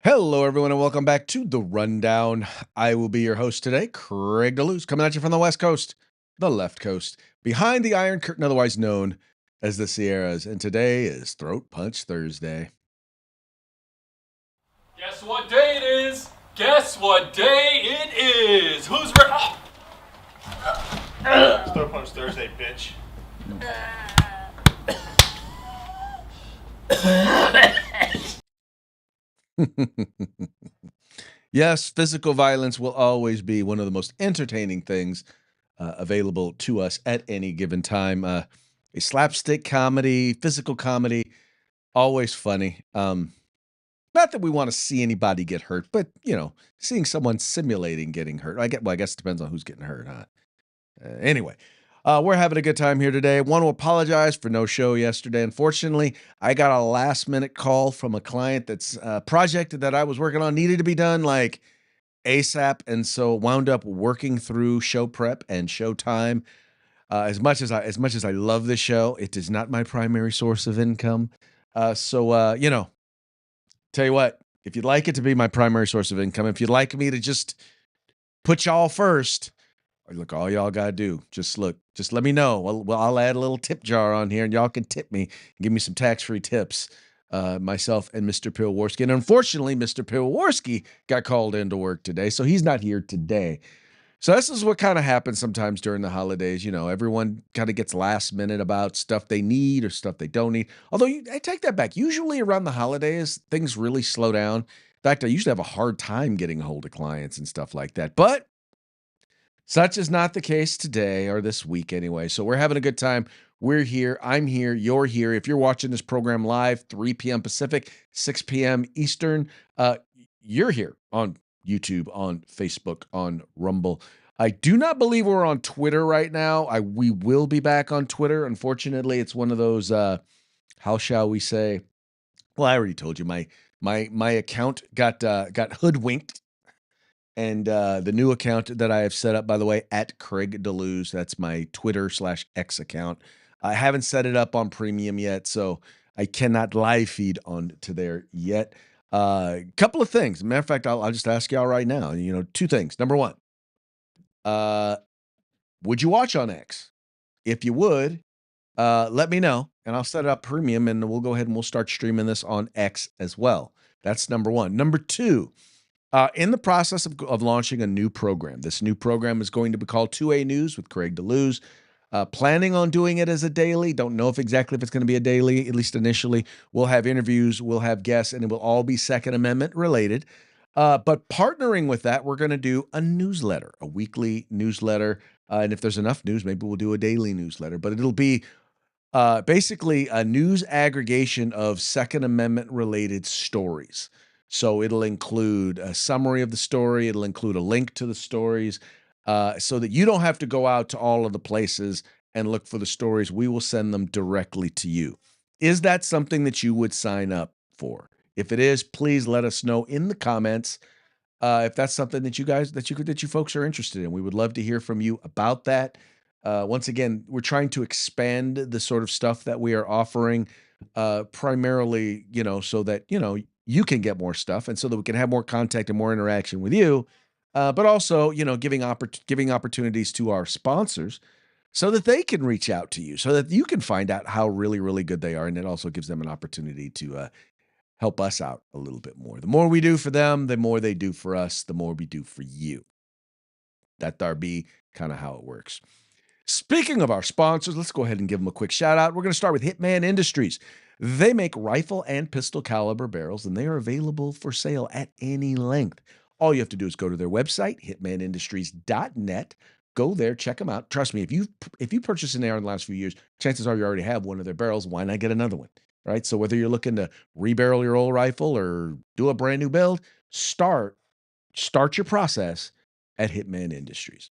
Hello, everyone, and welcome back to The Rundown. I will be your host today, Craig DeLuz, coming at you from the West Coast, the left coast, behind the Iron Curtain, otherwise known as the Sierras. And today is Throat Punch Thursday. Guess what day it is? Guess what day it is? Who's ready? It's Throw Punch Thursday, bitch. Yes, physical violence will always be one of the most entertaining things available to us at any given time. A slapstick comedy, physical comedy, always funny. Not that we want to see anybody get hurt, but seeing someone simulating getting hurt. I guess it depends on who's getting hurt, huh? Anyway, we're having a good time here today. Want to apologize for no show yesterday. Unfortunately, I got a last minute call from a client that's a project that I was working on needed to be done like ASAP, and so wound up working through show prep and show time. As much as I love this show, it is not my primary source of income. So tell you what, if you'd like it to be my primary source of income, if you'd like me to just put y'all first, look, all y'all gotta do, just let me know. I'll add a little tip jar on here, and y'all can tip me and give me some tax-free tips. Myself and Mr. Pilwarski. And unfortunately, Mr. Pilwarski got called into work today, so he's not here today. So this is what kind of happens sometimes during the holidays. Everyone kind of gets last minute about stuff they need or stuff they don't need. Although I take that back. Usually around the holidays, things really slow down. In fact, I usually have a hard time getting a hold of clients and stuff like that. But such is not the case today or this week anyway. So we're having a good time. We're here. I'm here. You're here. If you're watching this program live, 3 p.m. Pacific, 6 p.m. Eastern, you're here on YouTube, on Facebook, on Rumble. I do not believe we're on Twitter right now. We will be back on Twitter. Unfortunately, it's one of those, how shall we say? Well, I already told you my account got hoodwinked. And the new account that I have set up, by the way, at Craig DeLuz, that's my Twitter/X account. I haven't set it up on premium yet, so I cannot live feed on to there yet. Couple of things. Matter of fact, I'll just ask y'all right now. Two things. Number one, would you watch on X? If you would, let me know, and I'll set it up premium, and we'll go ahead and we'll start streaming this on X as well. That's number one. Number two. In the process of launching a new program. This new program is going to be called 2A News with Craig DeLuz. Planning on doing it as a daily. Don't know if it's going to be a daily, at least initially. We'll have interviews, we'll have guests, and it will all be Second Amendment related. But partnering with that, we're going to do a newsletter, a weekly newsletter. And if there's enough news, maybe we'll do a daily newsletter. But it'll be basically a news aggregation of Second Amendment related stories. So it'll include a summary of the story. It'll include a link to the stories so that you don't have to go out to all of the places and look for the stories. We will send them directly to you. Is that something that you would sign up for? If it is, please let us know in the comments if that's something that you folks are interested in. We would love to hear from you about that. Once again, we're trying to expand the sort of stuff that we are offering, primarily, so that, you can get more stuff and so that we can have more contact and more interaction with you. But also, giving opportunities to our sponsors so that they can reach out to you, so that you can find out how really, really good they are. And it also gives them an opportunity to help us out a little bit more. The more we do for them, the more they do for us, the more we do for you. That'd be kind of how it works. Speaking of our sponsors, let's go ahead and give them a quick shout out. We're going to start with Hitman Industries. They make rifle and pistol caliber barrels, and they are available for sale at any length. All you have to do is go to their website, hitmanindustries.net. Go there, check them out. Trust me, if you purchased an AR in the last few years, chances are you already have one of their barrels. Why not get another one, right? So whether you're looking to rebarrel your old rifle or do a brand new build, start your process at Hitman Industries.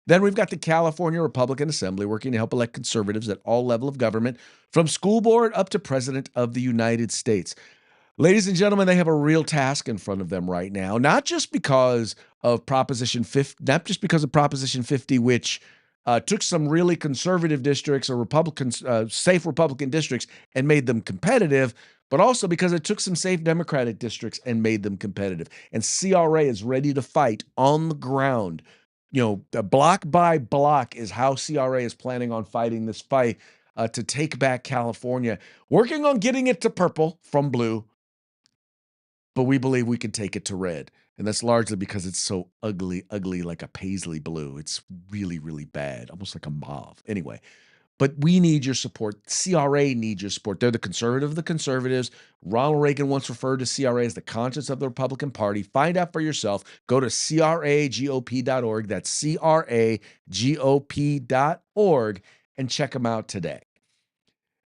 Then we've got the California Republican Assembly working to help elect conservatives at all levels of government, from school board up to President of the United States. Ladies and gentlemen, they have a real task in front of them right now, not just because of Proposition 50, which took some really conservative districts or safe Republican districts and made them competitive, but also because it took some safe Democratic districts and made them competitive. And CRA is ready to fight on the ground. The block by block is how CRA is planning on fighting this fight to take back California, working on getting it to purple from blue. But we believe we can take it to red. And that's largely because it's so ugly, like a paisley blue. It's really, really bad, almost like a mauve. Anyway, but we need your support. CRA needs your support. They're the conservative of the conservatives. Ronald Reagan once referred to CRA as the conscience of the Republican Party. Find out for yourself. Go to cragop.org. That's cragop.org and check them out today.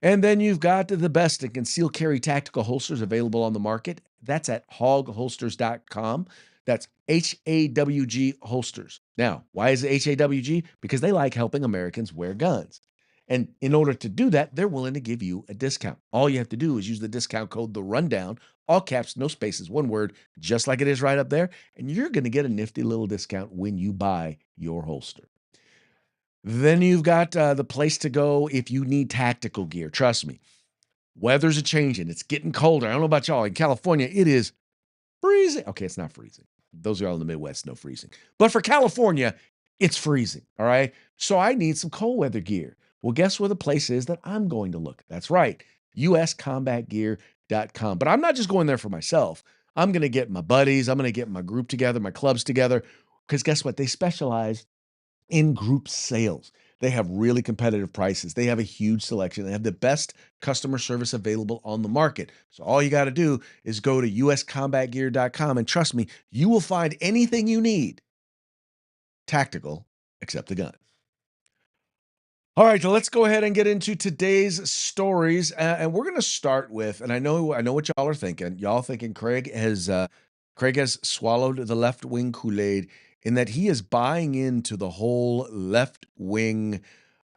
And then you've got the best in concealed carry tactical holsters available on the market. That's at hogholsters.com. That's HAWG holsters. Now, why is it HAWG? Because they like helping Americans wear guns. And in order to do that, they're willing to give you a discount. All you have to do is use the discount code The Rundown, all caps, no spaces, one word, just like it is right up there. And you're going to get a nifty little discount when you buy your holster. Then you've got the place to go if you need tactical gear. Trust me, weather's a changing. It's getting colder. I don't know about y'all. In California, it is freezing. Okay, it's not freezing. Those are all in the Midwest, no freezing. But for California, it's freezing, all right? So I need some cold weather gear. Well, guess where the place is that I'm going to look? That's right, uscombatgear.com. But I'm not just going there for myself. I'm going to get my buddies. I'm going to get my group together, my clubs together, because guess what? They specialize in group sales. They have really competitive prices. They have a huge selection. They have the best customer service available on the market. So all you got to do is go to uscombatgear.com, and trust me, you will find anything you need tactical except the gun. All right, so let's go ahead and get into today's stories, and we're going to start with. And I know what y'all are thinking. Y'all thinking Craig has swallowed the left wing Kool-Aid, in that he is buying into the whole left wing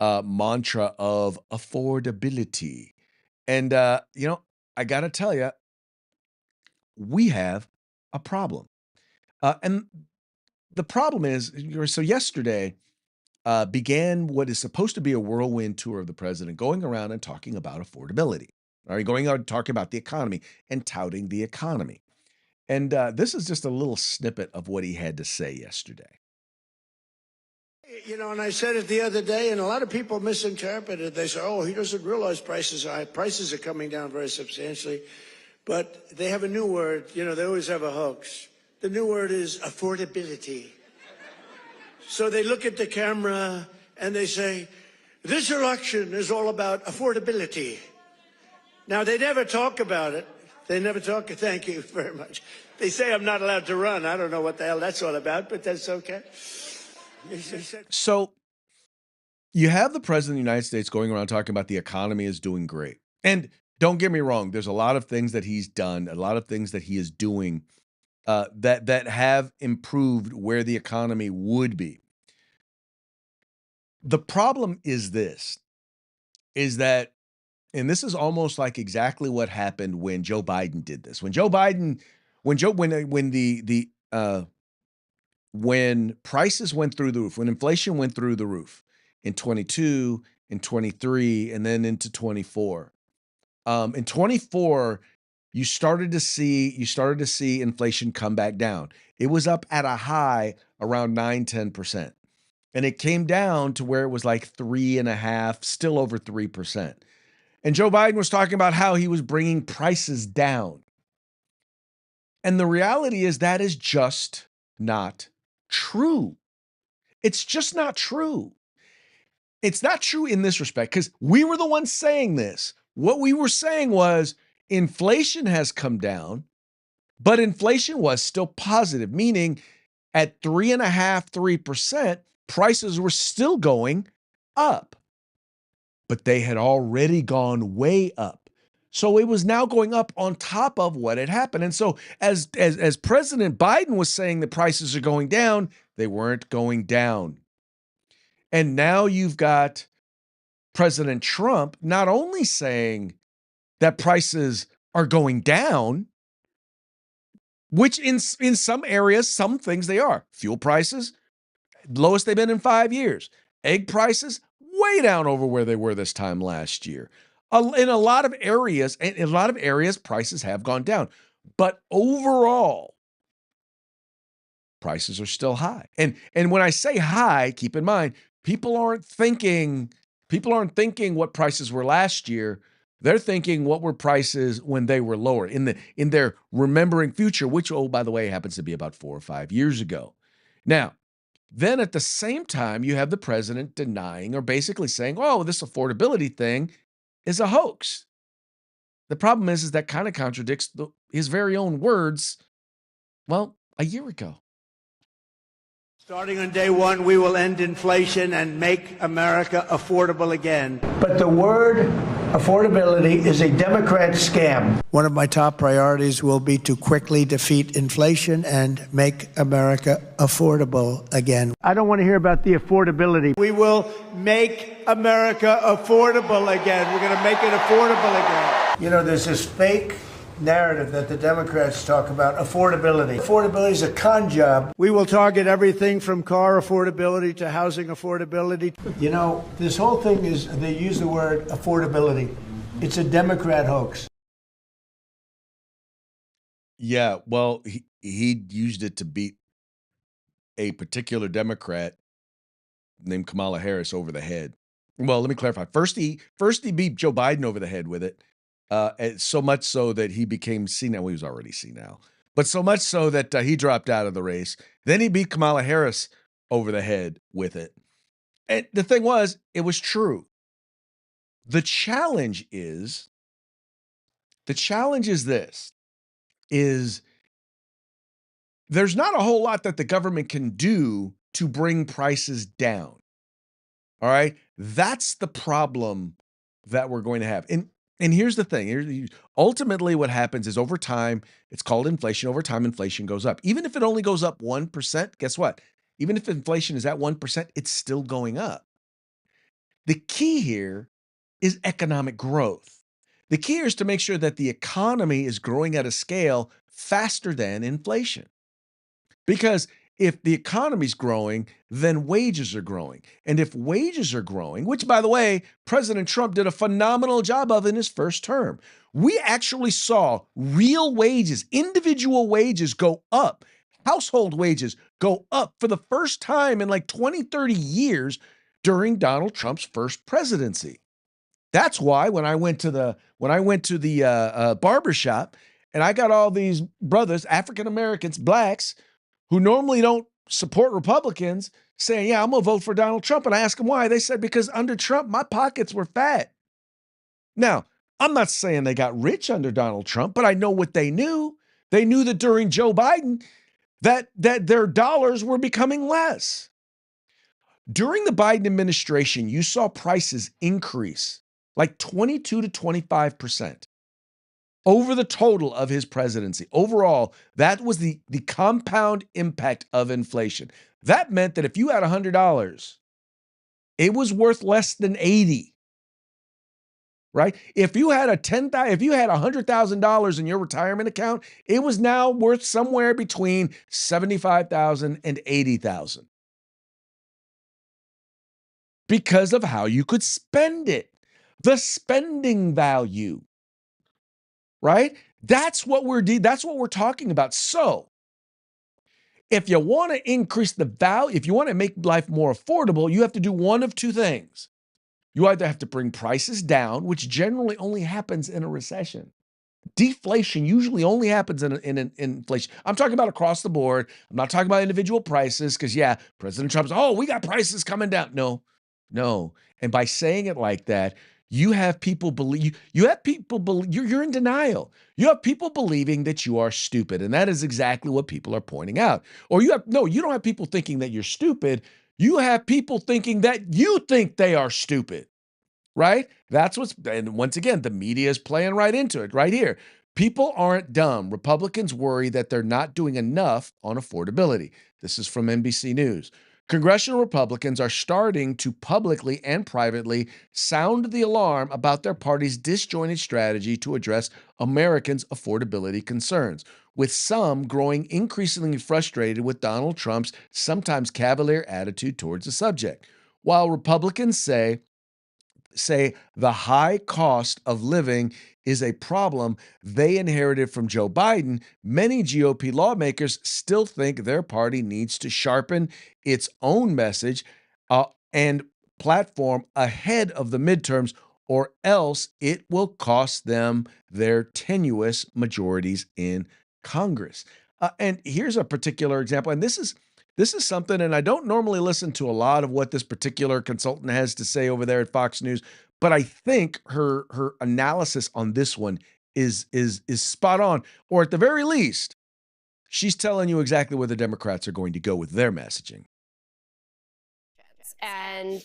mantra of affordability. And I got to tell you, we have a problem, and the problem is, so yesterday began what is supposed to be a whirlwind tour of the president, going around and talking about affordability. All right, going out and talking about the economy and touting the economy. And this is just a little snippet of what he had to say yesterday. And I said it the other day, and a lot of people misinterpreted it. They say, oh, he doesn't realize prices are high. Prices are coming down very substantially. But they have a new word. They always have a hoax. The new word is affordability. So they look at the camera and they say, this election is all about affordability. Now, they never talk about it. They never talk. Thank you very much. They say I'm not allowed to run. I don't know what the hell that's all about, but that's okay. So you have the president of the United States going around talking about the economy is doing great. And don't get me wrong, there's a lot of things that he's done, a lot of things that he is doing that have improved where the economy would be. The problem is that, and this is almost like exactly what happened when Joe Biden did this. When prices went through the roof, when inflation went through the roof in 22, in 23, and then into 24. In 24, you started to see inflation come back down. It was up at a high around 9-10%. And it came down to where it was like 3.5%, still over 3%. And Joe Biden was talking about how he was bringing prices down. And the reality is that is just not true. It's just not true. It's not true in this respect, because we were the ones saying this. What we were saying was inflation has come down, but inflation was still positive, meaning at 3.5-3%, prices were still going up, but they had already gone way up. So it was now going up on top of what had happened. And so as President Biden was saying the prices are going down, they weren't going down. And now you've got President Trump not only saying that prices are going down, which in some areas, some things they are. Fuel prices, lowest they've been in 5 years. Egg prices, way down over where they were this time last year. In a lot of areas, and in a lot of areas, prices have gone down. But overall, prices are still high. And when I say high, keep in mind, people aren't thinking what prices were last year. They're thinking what were prices when they were lower in their remembering future, which, oh, by the way, happens to be about 4 or 5 years ago. Now, then at the same time, you have the president denying or basically saying, oh, this affordability thing is a hoax. The problem is that kind of contradicts his very own words, well, a year ago. Starting on day one, we will end inflation and make America affordable again. But the word affordability is a Democrat scam. One of my top priorities will be to quickly defeat inflation and make America affordable again. I don't want to hear about the affordability. We will make America affordable again. We're going to make it affordable again. You know, there's this fake narrative that the Democrats talk about affordability. Affordability is a con job. We will target everything from car affordability to housing affordability. You know, this whole thing is, they use the word affordability. It's a Democrat hoax. Yeah, well, he used it to beat a particular Democrat named Kamala Harris over the head. Well, let me clarify. First he beat Joe Biden over the head with it. And so much so that he became senile. Well, he was already senile, but so much so that he dropped out of the race. Then he beat Kamala Harris over the head with it. And the thing was, it was true. The challenge is this, is there's not a whole lot that the government can do to bring prices down. All right. That's the problem that we're going to have. And here's the thing. Ultimately, what happens is over time, it's called inflation. Over time, inflation goes up. Even if it only goes up 1%, guess what? Even if inflation is at 1%, it's still going up. The key here is economic growth. The key here is to make sure that the economy is growing at a scale faster than inflation. Because if the economy's growing, then wages are growing. And if wages are growing, which, by the way, President Trump did a phenomenal job of in his first term, we actually saw real wages, individual wages go up, household wages go up for the first time in like 20, 30 years during Donald Trump's first presidency. That's why when I went to the barbershop and I got all these brothers, African Americans, blacks, who normally don't support Republicans, saying, yeah, I'm going to vote for Donald Trump. And I asked them why. They said, because under Trump, my pockets were fat. Now, I'm not saying they got rich under Donald Trump, but I know what they knew. They knew that during Joe Biden, that their dollars were becoming less. During the Biden administration, you saw prices increase like 22 to 25%. Over the total of his presidency. Overall, that was the compound impact of inflation. That meant that if you had $100, it was worth less than 80. Right? If you had $100,000 in your retirement account, it was now worth somewhere between $75,000 and $80,000. Because of how you could spend it. The spending value. Right? That's what we're talking about. So, if you want to increase the value, if you want to make life more affordable, you have to do one of two things. You either have to bring prices down, which generally only happens in a recession. Deflation usually only happens in inflation. I'm talking about across the board. I'm not talking about individual prices because, yeah, President Trump's, we got prices coming down. No. And by saying it like that, you have people believe, you're in denial. You have people believing that you are stupid. And that is exactly what people are pointing out. Or you don't have people thinking that you're stupid. You have people thinking that you think they are stupid, right? And once again, the media is playing right into it right here. People aren't dumb. Republicans worry that they're not doing enough on affordability. This is from NBC News. Congressional Republicans are starting to publicly and privately sound the alarm about their party's disjointed strategy to address Americans' affordability concerns, with some growing increasingly frustrated with Donald Trump's sometimes cavalier attitude towards the subject. While Republicans say say the high cost of living is a problem they inherited from Joe Biden, many GOP lawmakers still think their party needs to sharpen its own message and platform ahead of the midterms, or else it will cost them their tenuous majorities in Congress. And here's a particular example, and this is something, and I don't normally listen to a lot of what this particular consultant has to say over there at Fox News, but I think her analysis on this one is spot on, or at the very least, she's telling you exactly where the Democrats are going to go with their messaging. And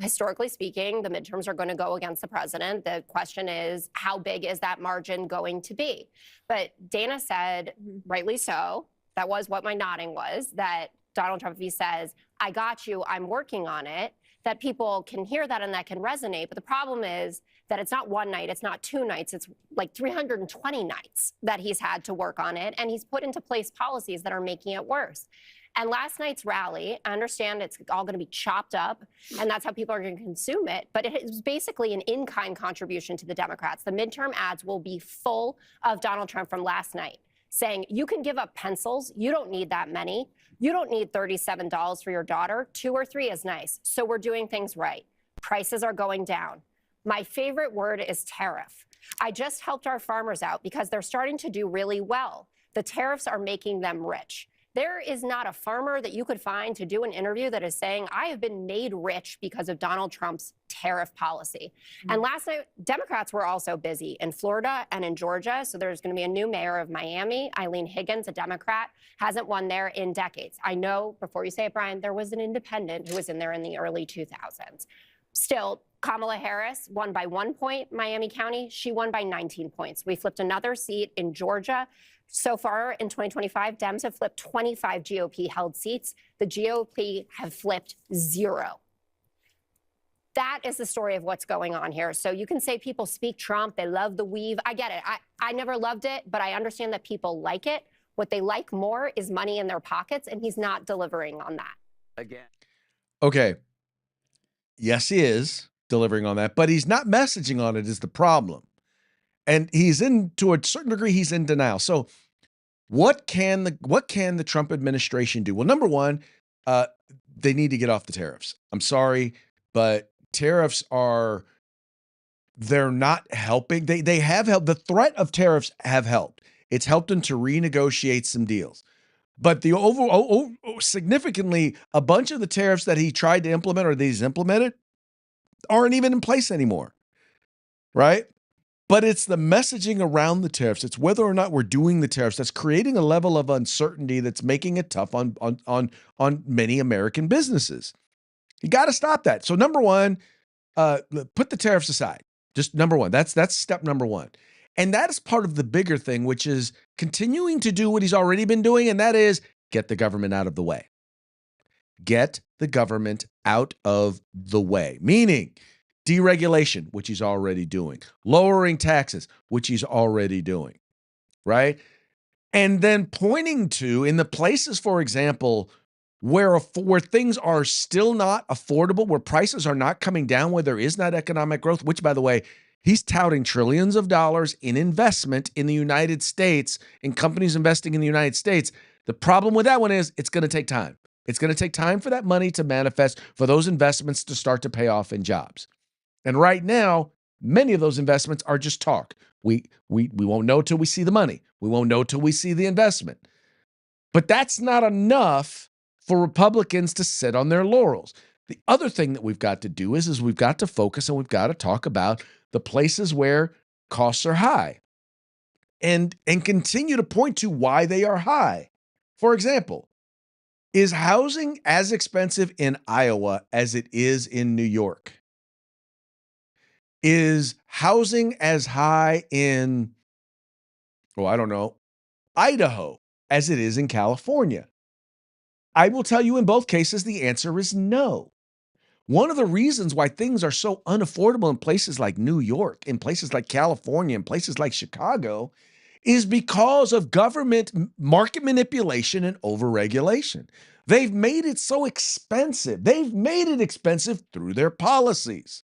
historically speaking, the midterms are going to go against the president. The question is, how big is that margin going to be? But Dana said, rightly so, that was what my nodding was, that Donald Trump, if he says, I got you, I'm working on it, that people can hear that and that can resonate. But the problem is that it's not one night, it's not 2 nights, it's like 320 nights that he's had to work on it. And he's put into place policies that are making it worse. And last night's rally, I understand it's all going to be chopped up, and that's how people are going to consume it. But it is basically an in-kind contribution to the Democrats. The midterm ads will be full of Donald Trump from last night saying, you can give up pencils. You don't need that many. You don't need $37 for your daughter. 2 or 3 is nice. So we're doing things right. Prices are going down. My favorite word is tariff. I just helped our farmers out because they're starting to do really well. The tariffs are making them rich. There is not a farmer that you could find to do an interview that is saying, I have been made rich because of Donald Trump's tariff policy. And last night, Democrats were also busy in Florida and in Georgia. So there's going to be a new mayor of Miami, Eileen Higgins, a Democrat, hasn't won there in decades. I know, before you say it, Brian, there was an independent who was in there in the early 2000s. Still, Kamala Harris won by 1 point, Miami County. She won by 19 points. We flipped another seat in Georgia. So far in 2025, Dems have flipped 25 GOP-held seats. The GOP have flipped 0. That is the story of what's going on here. So you can say people speak Trump, they love the weave. I get it. I never loved it, but I understand that people like it. What they like more is money in their pockets, and he's not delivering on that. Again. Okay. Yes, he is delivering on that, but he's not messaging on it is the problem. And to a certain degree, he's in denial. So what can the Trump administration do? Well, number one, they need to get off the tariffs. I'm sorry, but tariffs they're not helping. They have helped. The threat of tariffs have helped. It's helped them to renegotiate some deals. But the significantly, a bunch of the tariffs that he tried to implement or that he's implemented aren't even in place anymore, right? But it's the messaging around the tariffs. It's whether or not we're doing the tariffs that's creating a level of uncertainty that's making it tough on many American businesses. You got to stop that. So number one, put the tariffs aside. Just number one. That's step number one. And that is part of the bigger thing, which is continuing to do what he's already been doing, and that is get the government out of the way. Get the government out of the way, meaning deregulation, which he's already doing, lowering taxes, which he's already doing, right? And then pointing to, in the places, for example, where things are still not affordable, where prices are not coming down, where there is not economic growth, which, by the way, he's touting trillions of dollars in investment in the United States, in companies investing in the United States. The problem with that one is it's going to take time. It's going to take time for that money to manifest, for those investments to start to pay off in jobs. And right now, many of those investments are just talk. We won't know till we see the money. We won't know till we see the investment. But that's not enough for Republicans to sit on their laurels. The other thing that we've got to do is we've got to focus and we've got to talk about the places where costs are high and continue to point to why they are high. For example, is housing as expensive in Iowa as it is in New York? Is housing as high in, Idaho as it is in California? I will tell you in both cases, the answer is no. One of the reasons why things are so unaffordable in places like New York, in places like California, in places like Chicago, is because of government market manipulation and overregulation. They've made it so expensive. They've made it expensive through their policies.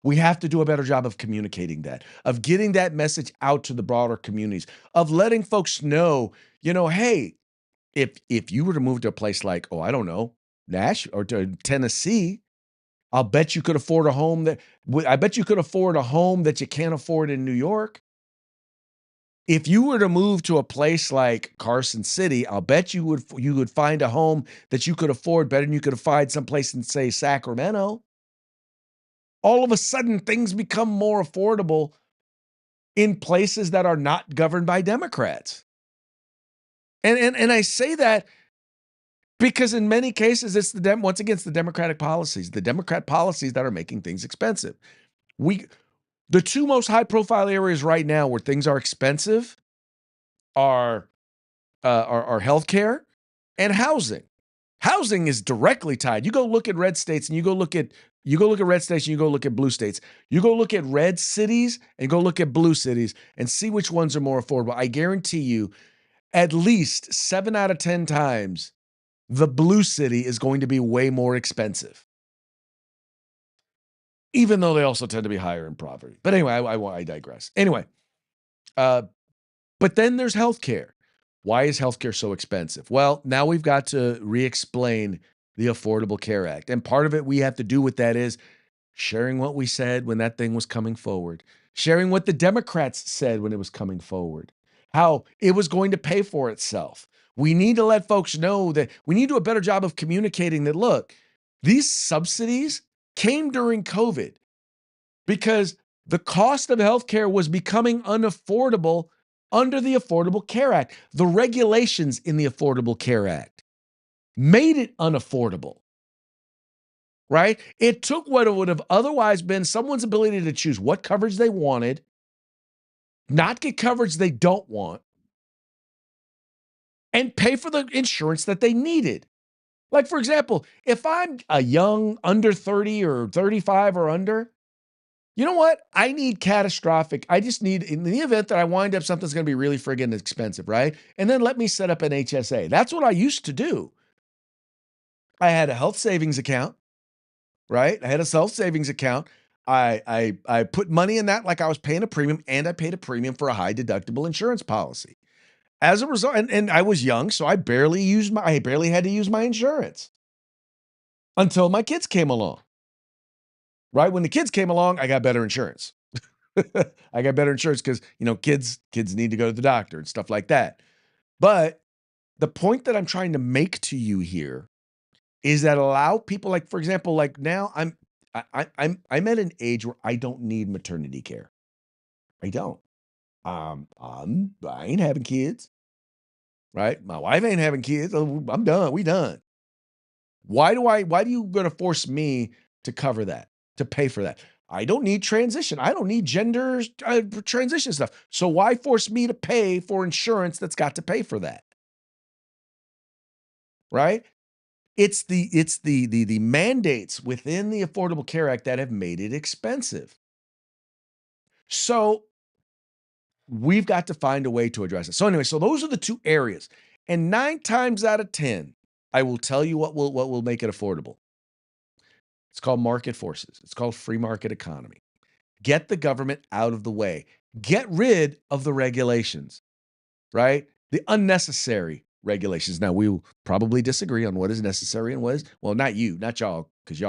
We have to do a better job of communicating that, of getting that message out to the broader communities, of letting folks know, hey, if you were to move to a place like, oh, I don't know, Nashville or to Tennessee, I'll bet you could afford a home I bet you could afford a home that you can't afford in New York. If you were to move to a place like Carson City, I'll bet you would find a home that you could afford better than you could find someplace in, say, Sacramento. All of a sudden, things become more affordable in places that are not governed by Democrats. And I say that because in many cases, it's once again, it's the Democratic policies, the Democrat policies that are making things expensive. The two most high-profile areas right now where things are expensive are healthcare and housing. Housing is directly tied. You go look at red states and you go look at red states and you go look at blue states. You go look at red cities and go look at blue cities and see which ones are more affordable. I guarantee you, at least 7 out of 10 times, the blue city is going to be way more expensive, even though they also tend to be higher in poverty. But anyway, I digress. Anyway, but then there's healthcare. Why is healthcare so expensive? Well, now we've got to re-explain the Affordable Care Act. And part of it we have to do with that is sharing what we said when that thing was coming forward, sharing what the Democrats said when it was coming forward, how it was going to pay for itself. We need to let folks know that we need to do a better job of communicating that, look, these subsidies came during COVID because the cost of healthcare was becoming unaffordable under the Affordable Care Act. The regulations in the Affordable Care Act made it unaffordable, right? It took what would have otherwise been someone's ability to choose what coverage they wanted, not get coverage they don't want, and pay for the insurance that they needed. Like, for example, if I'm a young under 30 or 35 or under, you know what? I need catastrophic. I just need, in the event that I wind up something's going to be really friggin' expensive, right? And then let me set up an HSA. That's what I used to do. I had a health savings account, right? I had a self-savings account. I put money in that like I was paying a premium, and I paid a premium for a high deductible insurance policy. As a result, and I was young, so I barely had to use my insurance until my kids came along. Right? When the kids came along, I got better insurance. I got better insurance because, kids need to go to the doctor and stuff like that. But the point that I'm trying to make to you here is that allow people, like, for example, like now I'm at an age where I don't need maternity care. I don't. I ain't having kids, right? My wife ain't having kids. I'm done. We done. Why do you going to force me to cover that, to pay for that? I don't need transition. I don't need gender transition stuff. So why force me to pay for insurance that's got to pay for that? Right? It's the mandates within the Affordable Care Act that have made it expensive. So we've got to find a way to address it. So anyway, so those are the two areas. And 9 times out of 10, I will tell you what will make it affordable. It's called market forces. It's called free market economy. Get the government out of the way. Get rid of the regulations, right? The unnecessary regulations. Now, we will probably disagree on what is necessary and what is, well, not you, not y'all, because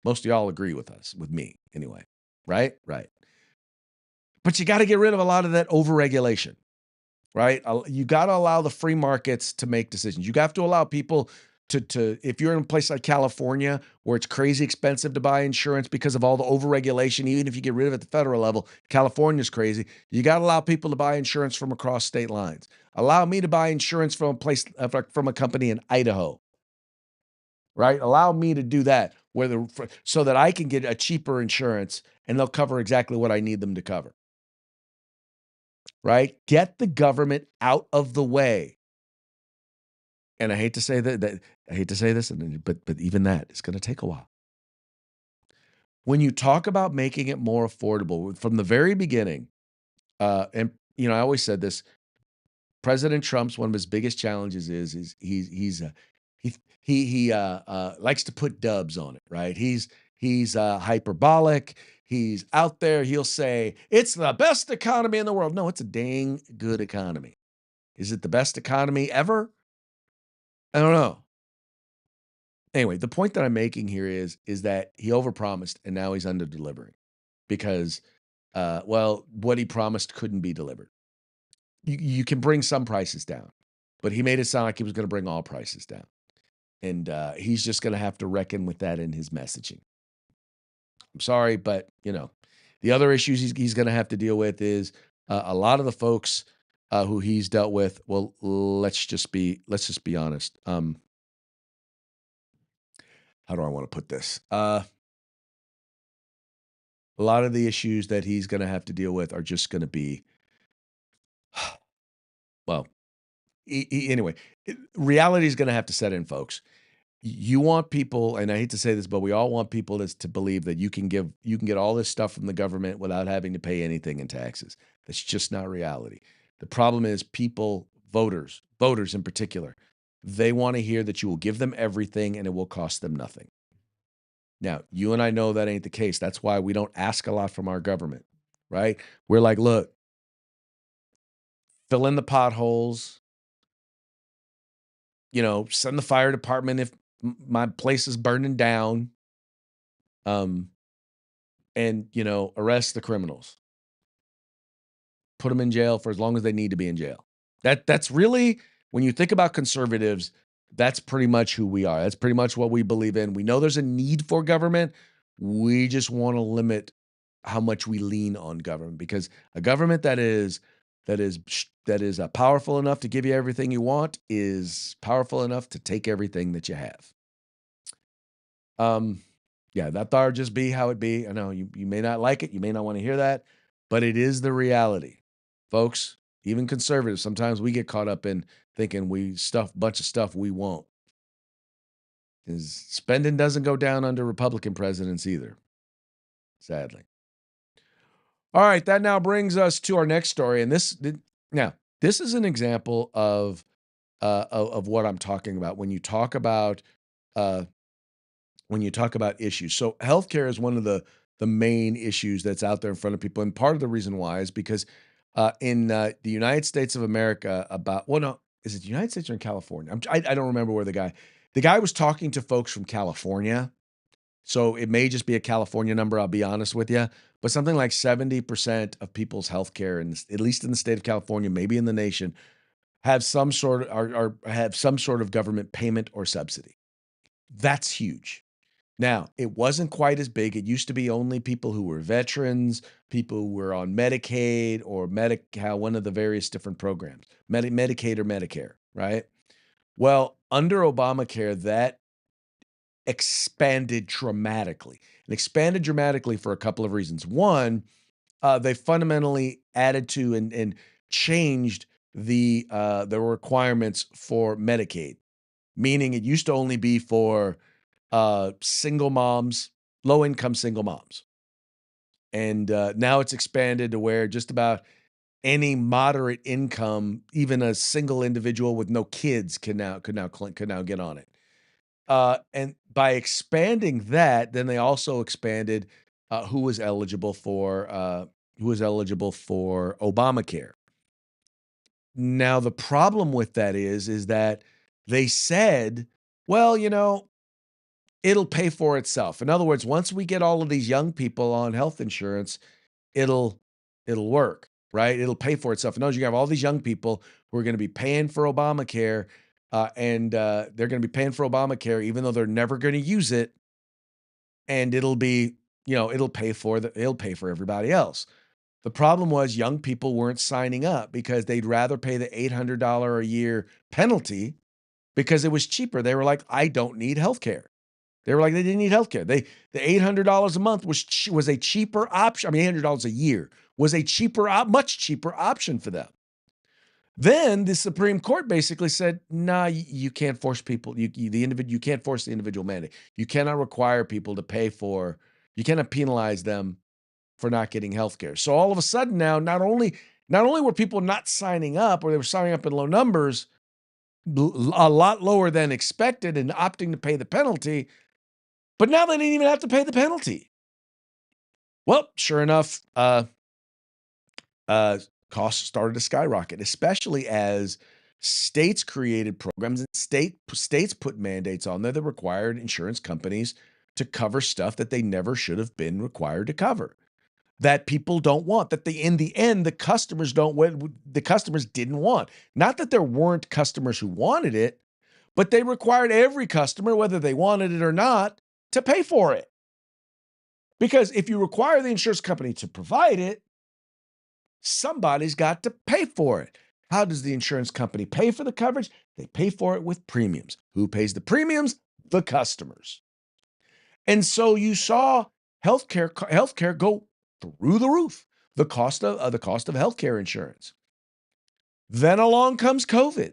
most of y'all agree with me anyway, right? Right. But you got to get rid of a lot of that overregulation, right? You got to allow the free markets to make decisions. You have to allow people to if you're in a place like California where it's crazy expensive to buy insurance because of all the overregulation, even if you get rid of it at the federal level, California's crazy. You got to allow people to buy insurance from across state lines. Allow me to buy insurance from a company in Idaho, right? Allow me to do that so that I can get a cheaper insurance and they'll cover exactly what I need them to cover. Right? Get the government out of the way. And I hate to say this, but even that is going to take a while. When you talk about making it more affordable from the very beginning, and I always said this, President Trump's one of his biggest challenges is he likes to put dubs on it, right? He's hyperbolic. He's out there. He'll say, it's the best economy in the world. No, it's a dang good economy. Is it the best economy ever? I don't know. Anyway, the point that I'm making here is that he overpromised and now he's under-delivering because, what he promised couldn't be delivered. You can bring some prices down, but he made it sound like he was going to bring all prices down. And he's just going to have to reckon with that in his messaging. I'm sorry, but, the other issues he's going to have to deal with is a lot of the folks who he's dealt with. Well, let's just be honest. How do I want to put this? A lot of the issues that he's going to have to deal with are just going to be, well, anyway, reality is going to have to set in, folks. You want people, and I hate to say this, but we all want people to believe that you can get all this stuff from the government without having to pay anything in taxes. That's just not reality. The problem is voters in particular, they want to hear that you will give them everything and it will cost them nothing. Now, you and I know that ain't the case. That's why we don't ask a lot from our government, right? We're like, look, fill in the potholes, send the fire department if my place is burning down, and, arrest the criminals. Put them in jail for as long as they need to be in jail. That's really, when you think about conservatives, that's pretty much who we are. That's pretty much what we believe in. We know there's a need for government. We just want to limit how much we lean on government, because a government that is powerful enough to give you everything you want is powerful enough to take everything that you have. Yeah, that thought would just be how it be. I know you may not like it. You may not want to hear that, but it is the reality. Folks, even conservatives, sometimes we get caught up in thinking we stuff a bunch of stuff we won't. Spending doesn't go down under Republican presidents either, sadly. All right, that now brings us to our next story, and this is an example of what I'm talking about when you talk about issues. So healthcare is one of the main issues that's out there in front of people, and part of the reason why is because in the United States of America, is it the United States or in California? I don't remember where the guy was talking to folks from California. So it may just be a California number, I'll be honest with you, but something like 70% of people's healthcare, at least in the state of California, maybe in the nation, have some sort of government payment or subsidy. That's huge. Now, it wasn't quite as big. It used to be only people who were veterans, people who were on Medicaid or Medi-Cal, one of the various different programs, Medicaid or Medicare, right? Well, under Obamacare, that expanded dramatically. And expanded dramatically for a couple of reasons. One, they fundamentally added to and changed the requirements for Medicaid, meaning it used to only be for single moms, low-income single moms. And now it's expanded to where just about any moderate income, even a single individual with no kids can now get on it. And by expanding that, then they also expanded who was eligible for Obamacare. Now, the problem with that is that they said, well, it'll pay for itself. In other words, once we get all of these young people on health insurance, it'll work, right? It'll pay for itself. In other words, you have all these young people who are going to be paying for Obamacare, and they're going to be paying for Obamacare even though they're never going to use it, and it'll pay for everybody else. The problem was young people weren't signing up because they'd rather pay the $800 a year penalty because it was cheaper. They were like, I don't need healthcare. They were like, they didn't need healthcare. The $800 a month was a cheaper option. I mean, $800 a year was a much cheaper option for them. Then the Supreme Court basically said, nah, you can't force people. You can't force the individual mandate. You cannot require people to pay for, you cannot penalize them for not getting healthcare. So all of a sudden now, not only were people not signing up, or they were signing up in low numbers, a lot lower than expected, and opting to pay the penalty, but now they didn't even have to pay the penalty. Well, sure enough, costs started to skyrocket, especially as states created programs and states put mandates on there that required insurance companies to cover stuff that they never should have been required to cover, that people don't want, that in the end the customers don't the customers didn't want. Not that there weren't customers who wanted it, but they required every customer, whether they wanted it or not, to pay for it. Because if you require the insurance company to provide it, somebody's got to pay for it. How does the insurance company pay for the coverage? They pay for it with premiums. Who pays the premiums? The customers. And so you saw healthcare go through the roof. The cost of healthcare insurance. Then along comes COVID,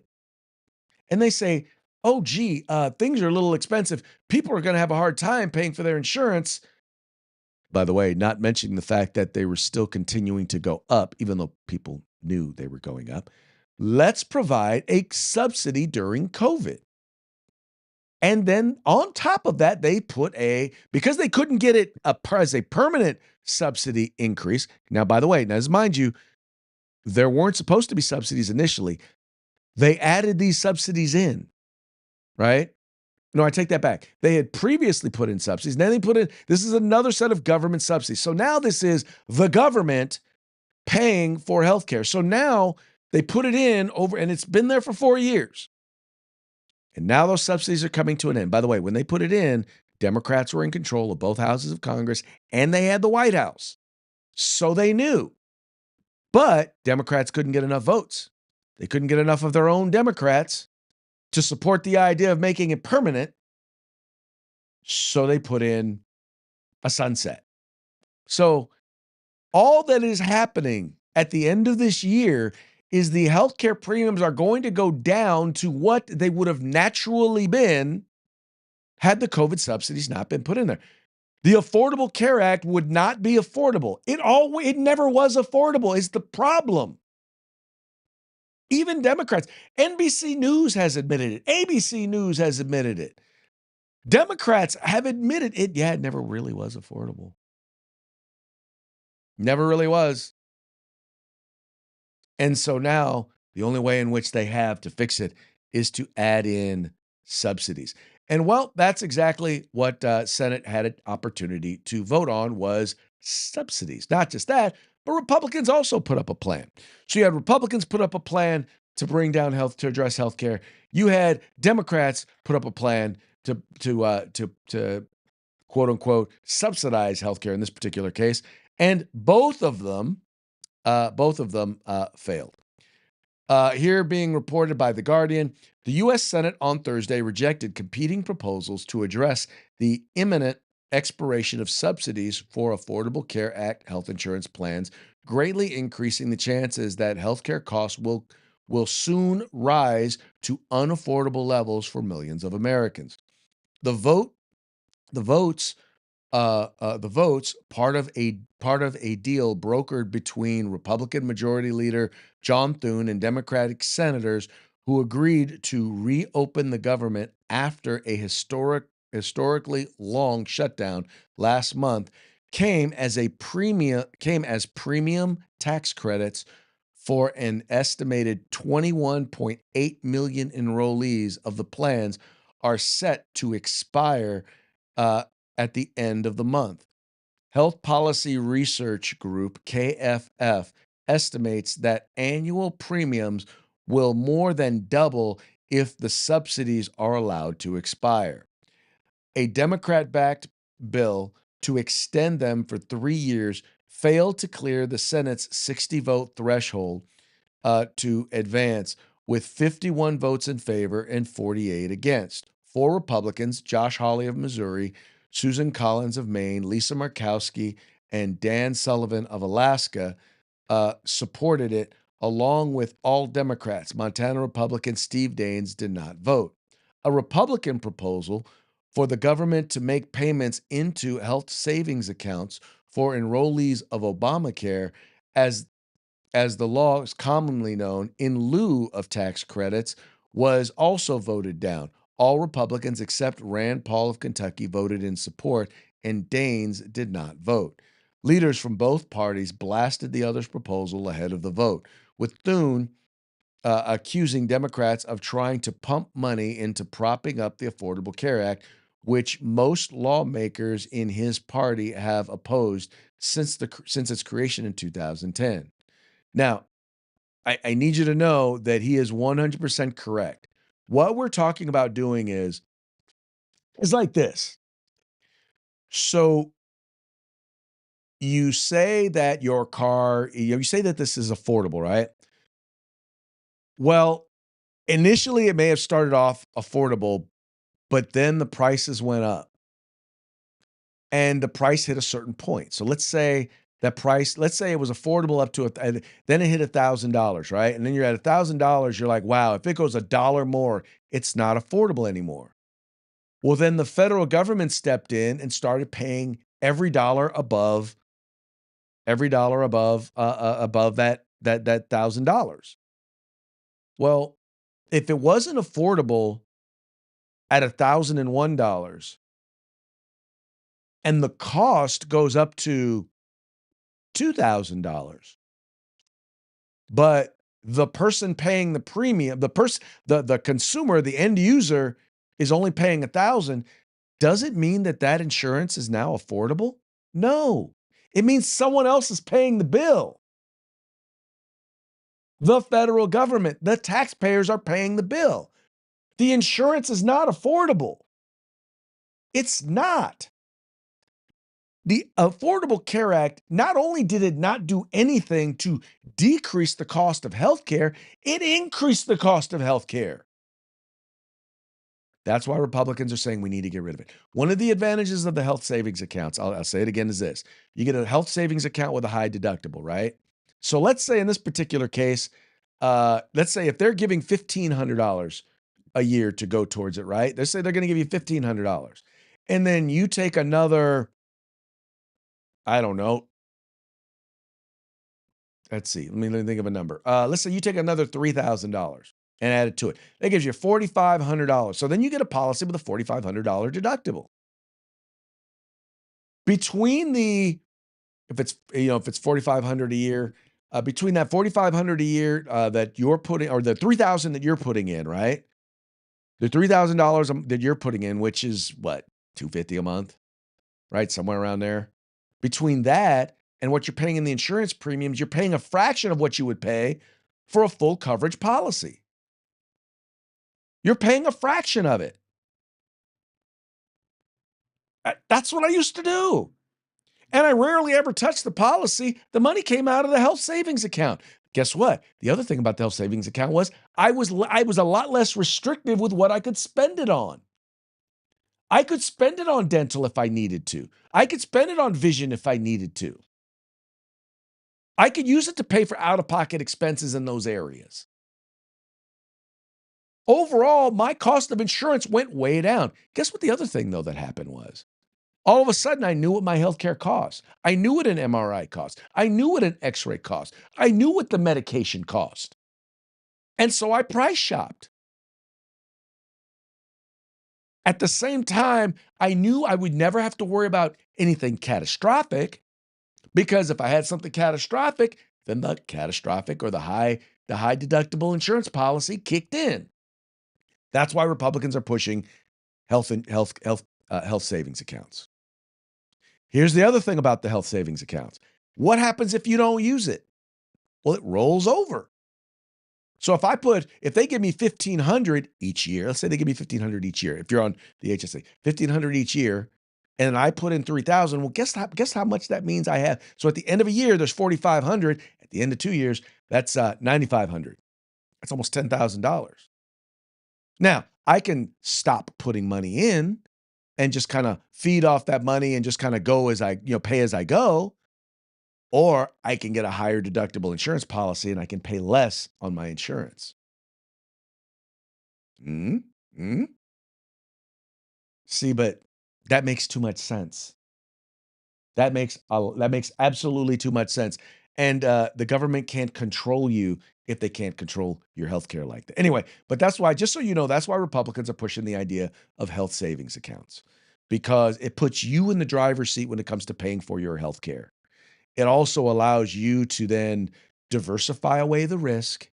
and they say, "Oh, gee, things are a little expensive. People are going to have a hard time paying for their insurance." By the way, not mentioning the fact that they were still continuing to go up, even though people knew they were going up. Let's provide a subsidy during COVID. And then on top of that, they put because they couldn't get it as a permanent subsidy increase. Now, by the way, now, mind you, there weren't supposed to be subsidies initially. They added these subsidies in, right? No, I take that back. They had previously put in subsidies. Then they put in, this is another set of government subsidies. So now this is the government paying for healthcare. So now they put it in over, and it's been there for 4 years. And now those subsidies are coming to an end. By the way, when they put it in, Democrats were in control of both houses of Congress, and they had the White House. So they knew. But Democrats couldn't get enough votes. They couldn't get enough of their own Democrats to support the idea of making it permanent. So they put in a sunset. So all that is happening at the end of this year is the healthcare premiums are going to go down to what they would have naturally been had the COVID subsidies not been put in there. The Affordable Care Act would not be affordable. It never was affordable. It's the problem. Even Democrats, NBC News has admitted it. ABC News has admitted it. Democrats have admitted it. Yeah, it never really was affordable. Never really was. And so now the only way in which they have to fix it is to add in subsidies. And well, that's exactly what Senate had an opportunity to vote on, was subsidies. Not just that, but Republicans also put up a plan. So you had Republicans put up a plan to bring down to address healthcare. You had Democrats put up a plan to quote unquote subsidize healthcare in this particular case, and both of them failed. Here being reported by The Guardian, the U.S. Senate on Thursday rejected competing proposals to address the imminent expiration of subsidies for Affordable Care Act health insurance plans, greatly increasing the chances that healthcare costs will soon rise to unaffordable levels for millions of Americans. The votes, part of a deal brokered between Republican Majority Leader John Thune and Democratic senators who agreed to reopen the government after a historically long shutdown last month, came as premium tax credits for an estimated 21.8 million enrollees of the plans are set to expire at the end of the month. Health Policy Research Group, KFF, estimates that annual premiums will more than double if the subsidies are allowed to expire. A Democrat-backed bill to extend them for 3 years failed to clear the Senate's 60-vote threshold to advance, with 51 votes in favor and 48 against. 4 Republicans, Josh Hawley of Missouri, Susan Collins of Maine, Lisa Murkowski, and Dan Sullivan of Alaska, supported it, along with all Democrats. Montana Republican Steve Daines did not vote. A Republican proposal for the government to make payments into health savings accounts for enrollees of Obamacare, as the law is commonly known, in lieu of tax credits, was also voted down. All Republicans except Rand Paul of Kentucky voted in support, and Daines did not vote. Leaders from both parties blasted the other's proposal ahead of the vote, with Thune accusing Democrats of trying to pump money into propping up the Affordable Care Act, which most lawmakers in his party have opposed since its creation in 2010. Now, I need you to know that he is 100% correct. What we're talking about doing is like this. So you say that your car, you say that this is affordable, right? Well, initially it may have started off affordable, but then the prices went up and the price hit a certain point. So let's say let's say it was affordable up to then it hit $1,000, right? And then you're at $1,000, you're like, wow, if it goes $1 more, it's not affordable anymore. Well, then the federal government stepped in and started paying every dollar above above that $1,000. Well, if it wasn't affordable at $1,001 and the cost goes up to $2,000, but the person paying the premium, the consumer, the end user is only paying $1,000, does it mean that that insurance is now affordable? No. It means someone else is paying the bill. The federal government, the taxpayers are paying the bill. The insurance is not affordable. It's not. The Affordable Care Act, not only did it not do anything to decrease the cost of healthcare, it increased the cost of healthcare. That's why Republicans are saying we need to get rid of it. One of the advantages of the health savings accounts, I'll say it again, is this. You get a health savings account with a high deductible, right? So let's say in this particular case, let's say if they're giving $1,500 a year to go towards it, right? They say they're going to give you $1,500. And then you take another, I don't know. Let's see. Let me think of a number. Let's say you take another $3,000 and add it to it. That gives you $4,500. So then you get a policy with a $4,500 deductible. Between if it's $4,500 a year, between that $4,500 a year that you're putting, or the $3,000 that you're putting in, right? The $3,000 that you're putting in, which is what, $250 a month, right? Somewhere around there. Between that and what you're paying in the insurance premiums, you're paying a fraction of what you would pay for a full coverage policy. You're paying a fraction of it. That's what I used to do. And I rarely ever touched the policy. The money came out of the health savings account. Guess what? The other thing about the health savings account was I was a lot less restrictive with what I could spend it on. I could spend it on dental if I needed to. I could spend it on vision if I needed to. I could use it to pay for out-of-pocket expenses in those areas. Overall, my cost of insurance went way down. Guess what the other thing, though, that happened was? All of a sudden, I knew what my healthcare cost. I knew what an MRI cost. I knew what an x-ray cost. I knew what the medication cost. And so I price shopped. At the same time, I knew I would never have to worry about anything catastrophic, because if I had something catastrophic, then the catastrophic or the high deductible insurance policy kicked in. That's why Republicans are pushing health savings accounts. Here's the other thing about the health savings accounts. What happens if you don't use it? Well, it rolls over. So if they give me $1,500 each year, let's say they give me $1,500 each year. If you're on the HSA, $1,500 each year, and I put in $3,000, well, guess how much that means I have. So at the end of a year, there's $4,500. At the end of 2 years, that's $9,500. That's almost $10,000. Now, I can stop putting money in and just kind of feed off that money and just kind of go as I, pay as I go. Or I can get a higher deductible insurance policy and I can pay less on my insurance. See, but that makes too much sense. That makes absolutely too much sense. And the government can't control you if they can't control your healthcare like that. Anyway, but that's why, just so you know, that's why Republicans are pushing the idea of health savings accounts, because it puts you in the driver's seat when it comes to paying for your healthcare. it also allows you to then diversify away the risk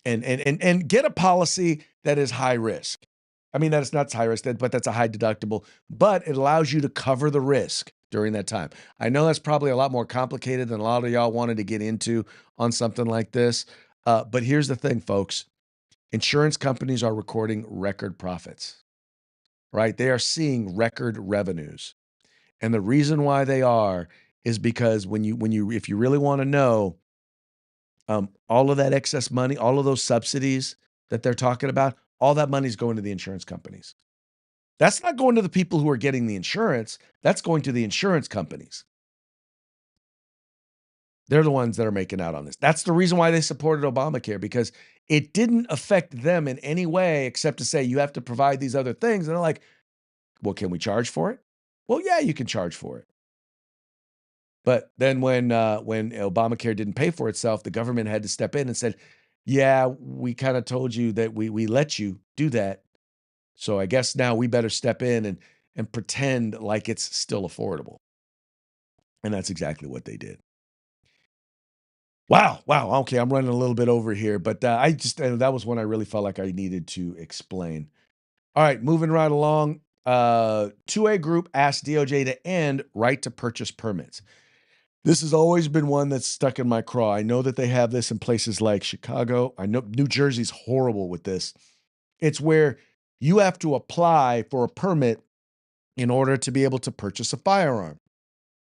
and get a policy that is high risk. I mean, that is not high risk, but that's a high deductible, but it allows you to cover the risk during that time. I know that's probably a lot more complicated than a lot of y'all wanted to get into on something like this. But here's the thing, folks. Insurance companies are recording record profits, right? They are seeing record revenues. And the reason why they are is because if you really want to know, all of that excess money, all of those subsidies that they're talking about, all that money is going to the insurance companies. That's not going to the people who are getting the insurance. That's going to the insurance companies. They're the ones that are making out on this. That's the reason why they supported Obamacare, because it didn't affect them in any way except to say you have to provide these other things. And they're like, well, can we charge for it? Well, yeah, you can charge for it. But then when Obamacare didn't pay for itself, the government had to step in and said, yeah, we kind of told you that we let you do that. So I guess now we better step in and pretend like it's still affordable. And that's exactly what they did. Wow. Okay, I'm running a little bit over here, but that was one I really felt like I needed to explain. All right, moving right along. 2A group asked DOJ to end right to purchase permits. This has always been one that's stuck in my craw. I know that they have this in places like Chicago. I know New Jersey's horrible with this. It's where you have to apply for a permit in order to be able to purchase a firearm.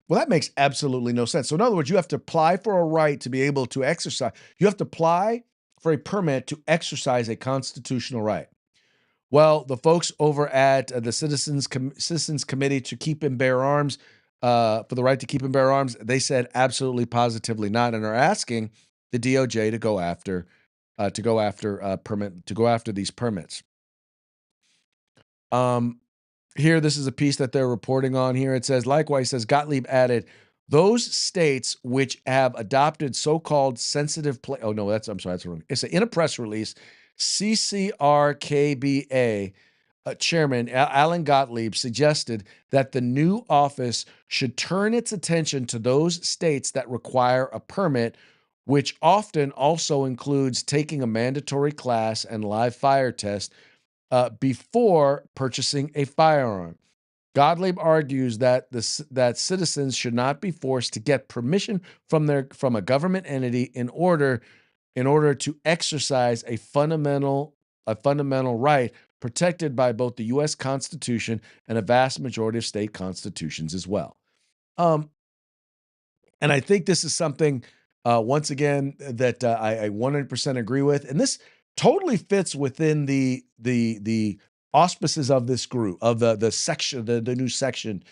Well, that makes absolutely no sense. So in other words, you have to apply for a right to be able to exercise. You have to apply for a permit to exercise a constitutional right. Well, the folks over at the Citizens Committee to Keep and Bear Arms, for the right to keep and bear arms, they said absolutely, positively not, and are asking the DOJ to go after these permits. Here, this is a piece that they're reporting on here. It says, likewise, says Gottlieb added, those states which have adopted so-called sensitive that's wrong. It's in a press release. CCRKBA chairman Alan Gottlieb suggested that the new office should turn its attention to those states that require a permit, which often also includes taking a mandatory class and live fire test before purchasing a firearm. Gottlieb argues that that citizens should not be forced to get permission from a government entity in order to exercise a fundamental right protected by both the U.S. Constitution and a vast majority of state constitutions as well. And I think this is something, once again, that I 100% agree with, and this totally fits within the auspices of this group, of the section, the new section,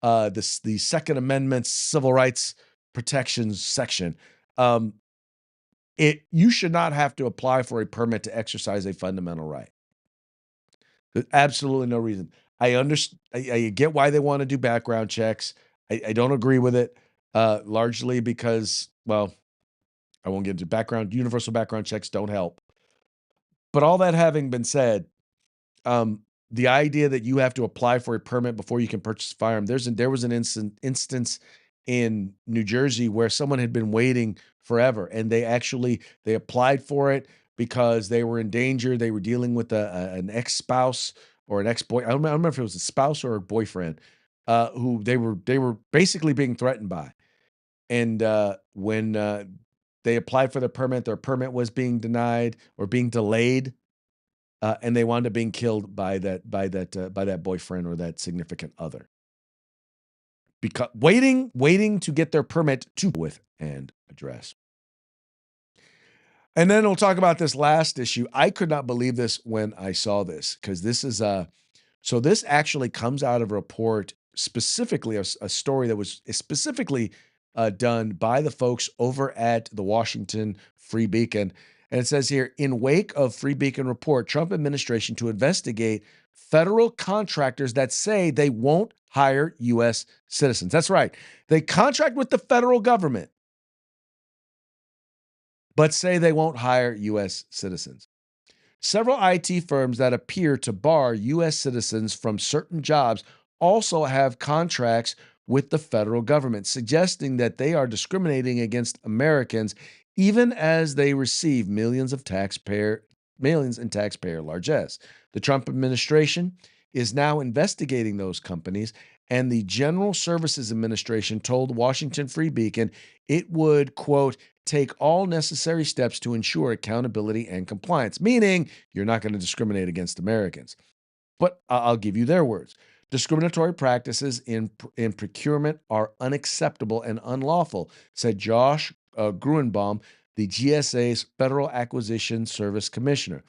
the Second Amendment Civil Rights Protections section. You should not have to apply for a permit to exercise a fundamental right. There's absolutely no reason. I get why they want to do background checks. I don't agree with it, largely because, well, I won't get into universal background checks don't help. But all that having been said, the idea that you have to apply for a permit before you can purchase a firearm, there was an instance in New Jersey where someone had been waiting forever, and they applied for it because they were in danger. They were dealing with an ex-spouse or an ex-boy. I don't remember if it was a spouse or a boyfriend, who they were basically being threatened by. And when they applied for their permit was being denied or being delayed, and they wound up being killed by that boyfriend or that significant other. Because waiting to get their permit to with and address. And then we'll talk about this last issue. I could not believe this when I saw this, because this is so this actually comes out of a report, specifically a story that was specifically done by the folks over at the Washington Free Beacon. And it says here, in wake of Free Beacon report, Trump administration to investigate federal contractors that say they won't hire U.S. citizens. That's right. They contract with the federal government, but say they won't hire U.S. citizens. Several IT firms that appear to bar U.S. citizens from certain jobs also have contracts with the federal government, suggesting that they are discriminating against Americans even as they receive millions in taxpayer largesse. The Trump administration is now investigating those companies, and the General Services Administration told Washington Free Beacon it would, quote, take all necessary steps to ensure accountability and compliance, meaning you're not going to discriminate against Americans. But I'll give you their words. Discriminatory practices in procurement are unacceptable and unlawful, said Josh Gruenbaum, the GSA's Federal Acquisition Service Commissioner.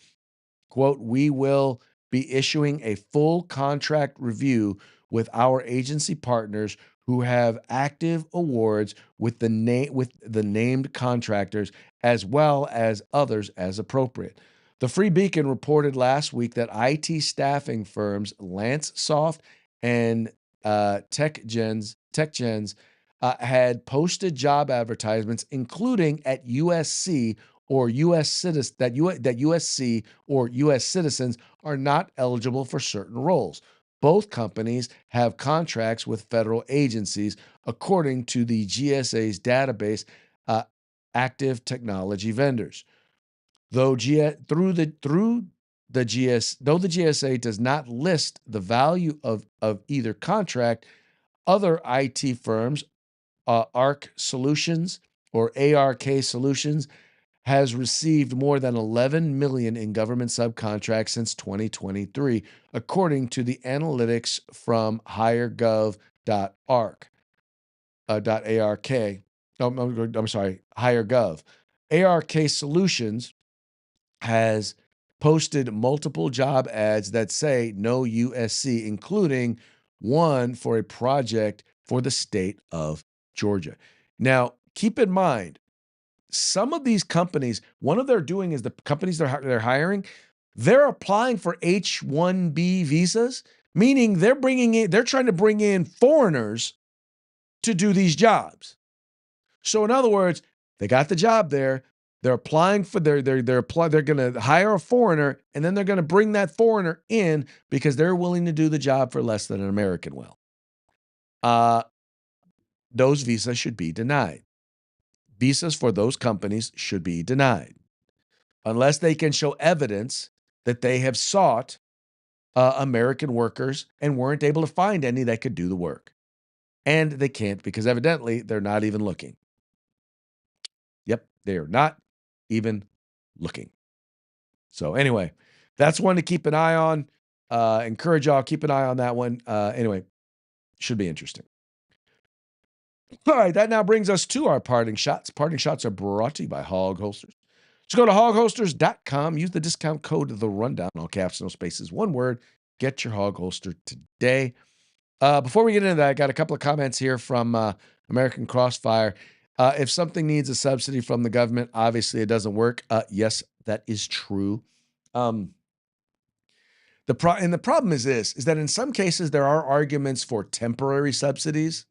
Quote, we will be issuing a full contract review with our agency partners who have active awards with the named contractors as well as others as appropriate. The Free Beacon reported last week that IT staffing firms LanceSoft and TechGens had posted job advertisements, including at USC or that USC or U.S. citizens are not eligible for certain roles. Both companies have contracts with federal agencies, according to the GSA's database, active technology vendors. Though the GSA does not list the value of either contract, other IT firms, ARC Solutions or ARK Solutions, has received more than $11 million in government subcontracts since 2023, according to the analytics from HireGov.ark. HireGov. ARK Solutions has posted multiple job ads that say no USC, including one for a project for the state of Georgia. Now, keep in mind, some of these companies, one of they're doing is the companies they're hiring, they're applying for H-1B visas, meaning they're trying to bring in foreigners to do these jobs. So in other words, they got the job there. They're applying for they're going to hire a foreigner, and then they're going to bring that foreigner in because they're willing to do the job for less than an American will. Those visas should be denied. Visas for those companies should be denied unless they can show evidence that they have sought American workers and weren't able to find any that could do the work. And they can't because evidently they're not even looking. Yep, they are not even looking. So anyway, that's one to keep an eye on. Encourage y'all, keep an eye on that one. Anyway, should be interesting. All right, that now brings us to our parting shots. Parting shots are brought to you by Hog Holsters. So go to hogholsters.com, use the discount code The Rundown, all caps, no spaces, one word. Get your hog holster today. Before we get into that, I got a couple of comments here from American Crossfire. If something needs a subsidy from the government, obviously it doesn't work. Yes, that is true. The problem is this, is that in some cases there are arguments for temporary subsidies.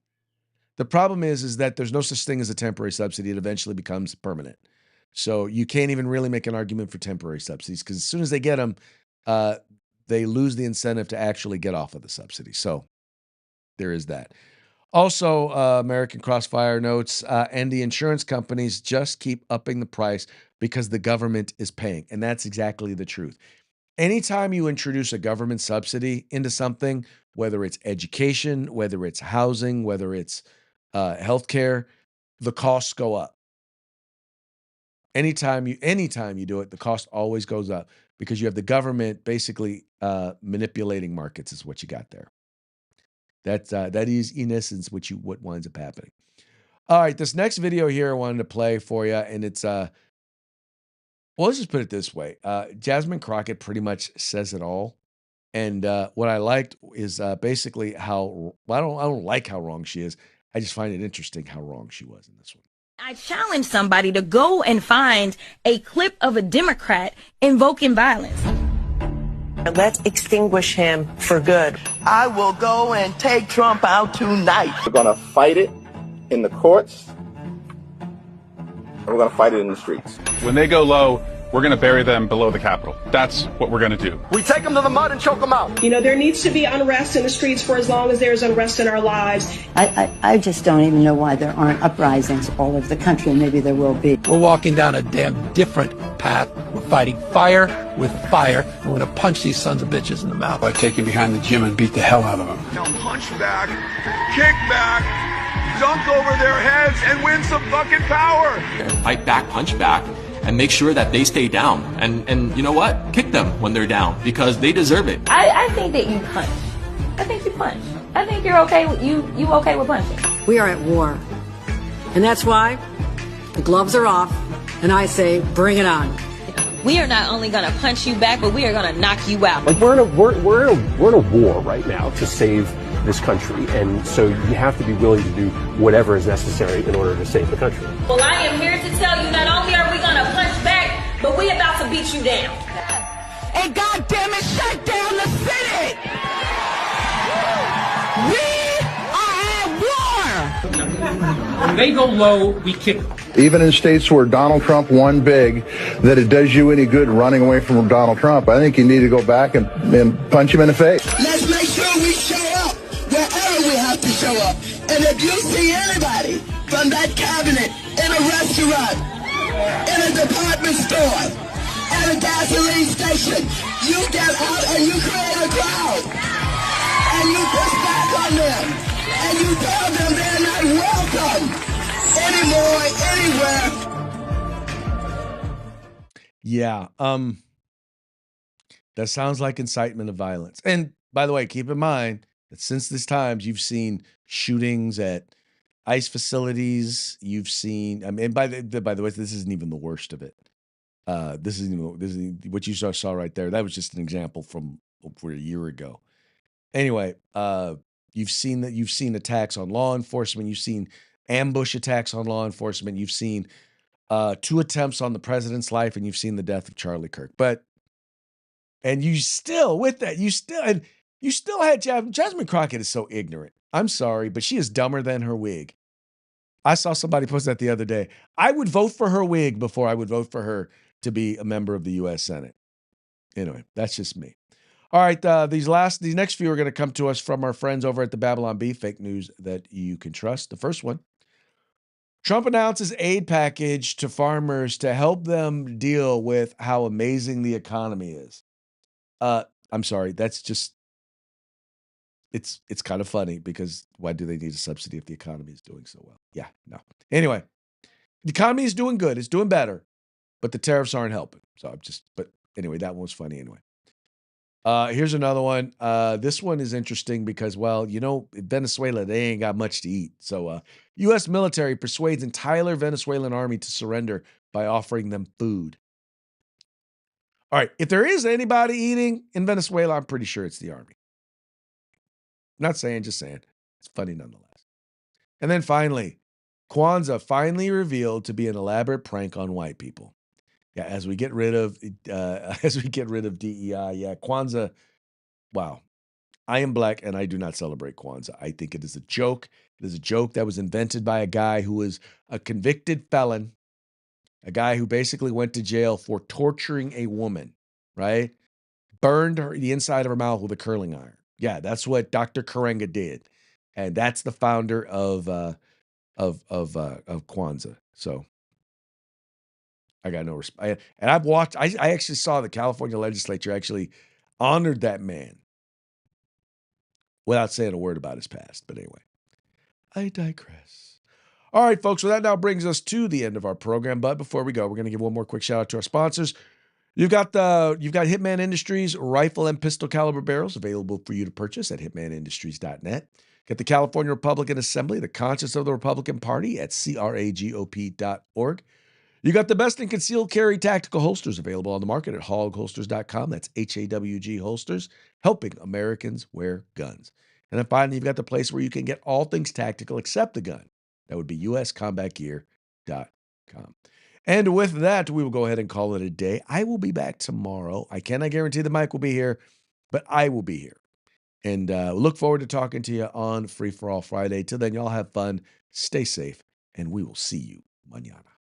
The problem is that there's no such thing as a temporary subsidy. It eventually becomes permanent. So you can't even really make an argument for temporary subsidies because as soon as they get them, they lose the incentive to actually get off of the subsidy. So there is that. Also, American Crossfire notes, and the insurance companies just keep upping the price because the government is paying. And that's exactly the truth. Anytime you introduce a government subsidy into something, whether it's education, whether it's housing, whether it's healthcare, the costs go up. Anytime you do it, the cost always goes up because you have the government basically manipulating markets is what you got there. That is in essence what winds up happening. All right, this next video here I wanted to play for you, and it's well, let's just put it this way. Jasmine Crockett pretty much says it all. And what I liked is basically how I don't like how wrong she is. I just find it interesting how wrong she was in this one. I challenge somebody to go and find a clip of a Democrat invoking violence. Let's extinguish him for good. I will go and take Trump out tonight. We're going to fight it in the courts, and we're going to fight it in the streets. When they go low, we're going to bury them below the Capitol. That's what we're going to do. We take them to the mud and choke them out. You know, there needs to be unrest in the streets for as long as there's unrest in our lives. I just don't even know why there aren't uprisings all over the country, and maybe there will be. We're walking down a damn different path. We're fighting fire with fire, and we're going to punch these sons of bitches in the mouth. By taking behind the gym and beat the hell out of them. Now punch back, kick back, dunk over their heads, and win some fucking power. Fight back, punch back, and make sure that they stay down. And you know what? Kick them when they're down, because they deserve it. I think that you punch. I think you punch. I think you're okay with you okay with punching. We are at war. And that's why the gloves are off, and I say, bring it on. We are not only going to punch you back, but we are going to knock you out. Like we're in a war right now to save this country, and so you have to be willing to do whatever is necessary in order to save the country. Well, I am here to tell you, not only are we going to punch back, but we about to beat you down. And goddamn it, shut down the city! We are at war! When they go low, we kick them. Even in states where Donald Trump won big, that it does you any good running away from Donald Trump. I think you need to go back and punch him in the face. Let's make sure we show up wherever we have to show up. And if you see anybody from that cabinet in a restaurant, in a department store, at a gasoline station, you get out and you create a crowd. And you push back on them. And you tell them they're not welcome anymore, anywhere. Yeah. That sounds like incitement of violence. And by the way, keep in mind that since this times you've seen shootings at ICE facilities. You've seen, I mean, by the way, this isn't even the worst of it. This is what you saw right there. That was just an example from over a year ago. Anyway, you've seen attacks on law enforcement. You've seen ambush attacks on law enforcement. You've seen 2 attempts on the president's life, and you've seen the death of Charlie Kirk. And you still, with that, you still had Jasmine Crockett is so ignorant. I'm sorry, but she is dumber than her wig. I saw somebody post that the other day. I would vote for her wig before I would vote for her to be a member of the U.S. Senate. Anyway, that's just me. All right, these next few are going to come to us from our friends over at the Babylon Bee, fake news that you can trust. The first one, Trump announces aid package to farmers to help them deal with how amazing the economy is. I'm sorry, that's just, it's kind of funny because why do they need a subsidy if the economy is doing so well? Yeah, no. Anyway, the economy is doing good. It's doing better, but the tariffs aren't helping. So but anyway, that one was funny anyway. Here's another one. This one is interesting because, well, you know, in Venezuela, they ain't got much to eat. So U.S. military persuades entire Venezuelan army to surrender by offering them food. All right, if there is anybody eating in Venezuela, I'm pretty sure it's the army. Not saying, just saying. It's funny nonetheless. And then finally, Kwanzaa finally revealed to be an elaborate prank on white people. Yeah, as we get rid of DEI, yeah, Kwanzaa. Wow, I am black and I do not celebrate Kwanzaa. I think it is a joke. It is a joke that was invented by a guy who was a convicted felon, a guy who basically went to jail for torturing a woman, right? Burned the inside of her mouth with a curling iron. Yeah, that's what Dr. Karenga did, and that's the founder of Kwanzaa. So. I got no respect. And I've watched, I actually saw the California legislature actually honored that man without saying a word about his past. But anyway, I digress. All right, folks. Well, that now brings us to the end of our program. But before we go, we're going to give one more quick shout out to our sponsors. You've got Hitman Industries rifle and pistol caliber barrels available for you to purchase at hitmanindustries.net. Get the California Republican Assembly, the conscience of the Republican Party at cragop.org. You got the best in concealed carry tactical holsters available on the market at hogholsters.com. That's HAWG holsters, helping Americans wear guns. And then finally, you've got the place where you can get all things tactical except the gun. That would be uscombatgear.com. And with that, we will go ahead and call it a day. I will be back tomorrow. I cannot guarantee the mic will be here, but I will be here. And look forward to talking to you on Free for All Friday. Till then, y'all have fun, stay safe, and we will see you mañana.